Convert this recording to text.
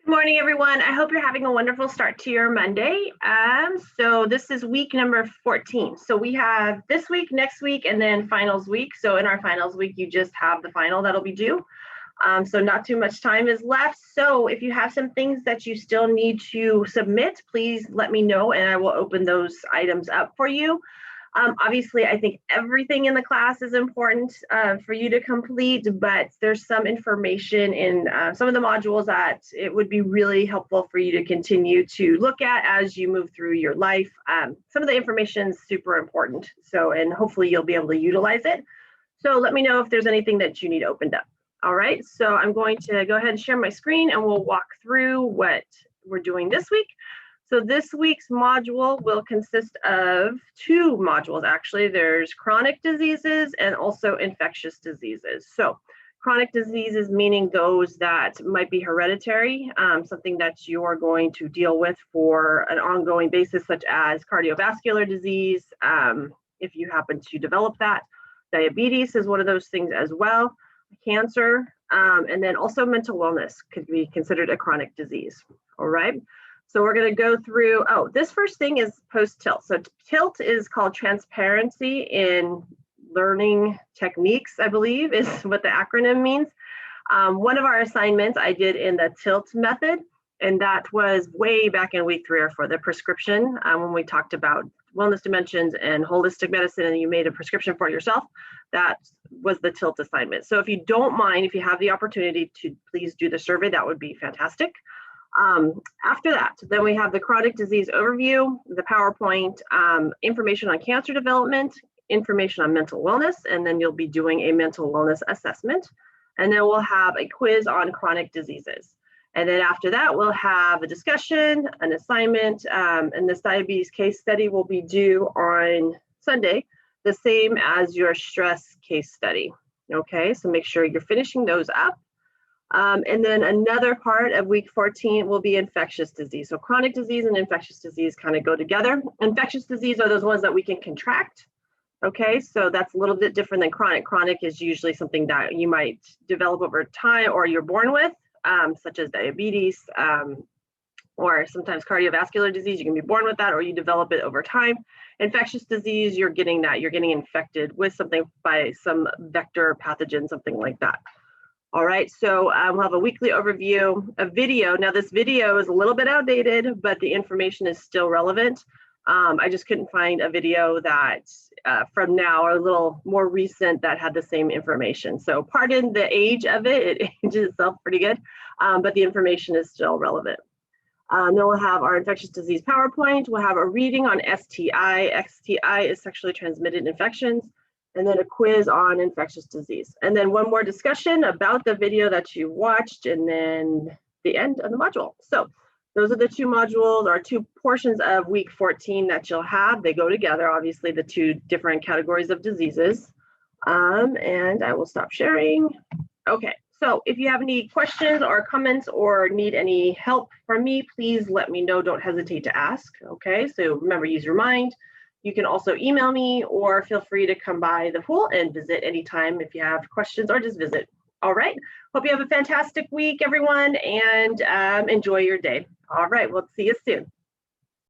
Good morning, everyone. I hope you're having a wonderful start to your Monday. So this is week number 14. So we have this week, next week, and then finals week. So in our finals week, you just have the final that'll be due. So not too much time is left. So if you have some things that you still need to submit, please let me know and I will open those items up for you. Obviously, I think everything in the class is important for you to complete, but there's some information in some of the modules that it would be really helpful for you to continue to look at as you move through your life. Some of the information is super important, and hopefully you'll be able to utilize it. So let me know if there's anything that you need opened up. All right, so I'm going to go ahead and share my screen and we'll walk through what we're doing this week. So this week's module will consist of two modules, actually. There's chronic diseases and also infectious diseases. So chronic diseases meaning those that might be hereditary, something that you're going to deal with for an ongoing basis, such as cardiovascular disease, if you happen to develop that. Diabetes is one of those things as well, cancer, and then also mental wellness could be considered a chronic disease, all right? So we're going to go through, this first thing is post-tilt. So tilt is called transparency in learning techniques, I believe is what the acronym means. One of our assignments I did in the tilt method, and that was way back in week 3 or 4, the prescription, when we talked about wellness dimensions and holistic medicine and you made a prescription for yourself. That was the tilt assignment. So if you don't mind, if you have the opportunity to please do the survey, that would be fantastic. After that, then we have the chronic disease overview, the PowerPoint, information on cancer development, information on mental wellness, and then you'll be doing a mental wellness assessment. And then we'll have a quiz on chronic diseases. And then after that, we'll have a discussion, an assignment, and this diabetes case study will be due on Sunday, the same as your stress case study. Okay, so make sure you're finishing those up. And then another part of week 14 will be infectious disease. So chronic disease and infectious disease kind of go together. Infectious disease are those ones that we can contract. Okay, so that's a little bit different than chronic. Chronic is usually something that you might develop over time or you're born with, such as diabetes or sometimes cardiovascular disease. You can be born with that or you develop it over time. Infectious disease, you're getting infected with something by some vector pathogen, something like that. All right, so we'll have a weekly overview, a video. Now this video is a little bit outdated, but the information is still relevant. I just couldn't find a video that from now or a little more recent that had the same information. So pardon the age of it, it ages itself pretty good, but the information is still relevant. Then we'll have our infectious disease PowerPoint. We'll have a reading on STI. STI is sexually transmitted infections. And then a quiz on infectious disease. And then one more discussion about the video that you watched, and then the end of the module. So those are the two modules or two portions of week 14 that you'll have. They go together, obviously, the two different categories of diseases. And I will stop sharing. Okay, so if you have any questions or comments or need any help from me, please let me know. Don't hesitate to ask. Okay, so remember, use your mind. You can also email me or feel free to come by the pool and visit anytime if you have questions or just visit. All right. Hope you have a fantastic week, everyone, and enjoy your day. All right. We'll see you soon.